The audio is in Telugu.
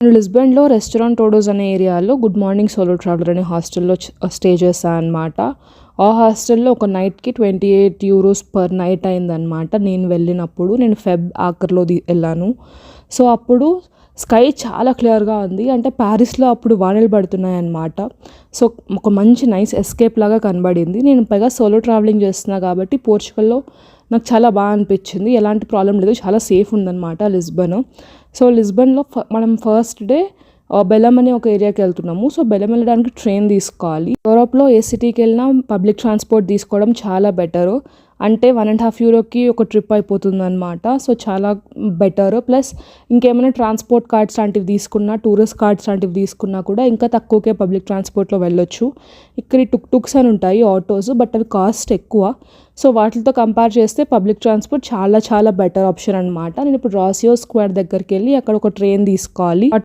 నేను లిస్బన్‌లో రెస్టారెంట్ టోడోస్ అనే ఏరియాలో గుడ్ మార్నింగ్ సోలో ట్రావెలర్ అనే హాస్టల్‌లో స్టే చేశాను అనమాట. ఆ హాస్టల్‌లో ఒక నైట్‌కి €28 పర్ నైట్ అయిందనమాట. నేను వెళ్ళినప్పుడు నేను ఆఖరిలో వెళ్ళాను. సో, అప్పుడు స్కై చాలా క్లియర్‌గా ఉంది. అంటే పారిస్‌లో అప్పుడు వానలు పడుతున్నాయన్నమాట. సో, ఒక మంచి నైస్ ఎస్కేప్ లాగా కనబడింది. నేను పైగా సోలో ట్రావెలింగ్ చేస్తున్నా కాబట్టి పోర్చుగల్‌లో నాకు చాలా బాగా అనిపించింది. ఎలాంటి ప్రాబ్లమ్ లేదు. చాలా సేఫ్ ఉందన్నమాట లిస్బన్. సో, లిస్బన్‌లో మనం ఫస్ట్ డే బెలమ్ అనే ఒక ఏరియాకి వెళ్తున్నాము. సో, బెలమ్ వెళ్ళడానికి ట్రైన్ తీసుకోవాలి. యూరోప్‌లో ఏ సిటీకి వెళ్ళినా పబ్లిక్ ట్రాన్స్పోర్ట్ తీసుకోవడం చాలా బెటరు. అంటే €1.5కి ఒక ట్రిప్ అయిపోతుందన్నమాట. సో, చాలా బెటర్. ప్లస్ ఇంకేమైనా ట్రాన్స్పోర్ట్ కార్డ్స్ లాంటివి తీసుకున్నా, టూరిస్ట్ కార్డ్స్ లాంటివి తీసుకున్నా కూడా ఇంకా తక్కువకే పబ్లిక్ ట్రాన్స్పోర్ట్‌లో వెళ్ళొచ్చు. ఇక్కడ టుక్ టుక్స్ అని ఉంటాయి ఆటోస్, బట్ అవి కాస్ట్ ఎక్కువ. సో, వాటితో కంపేర్ చేస్తే పబ్లిక్ ట్రాన్స్పోర్ట్ చాలా చాలా బెటర్ ఆప్షన్ అనమాట. నేను ఇప్పుడు రాసియో స్క్వేర్ దగ్గరికి వెళ్ళి అక్కడ ఒక ట్రైన్ తీసుకోవాలి.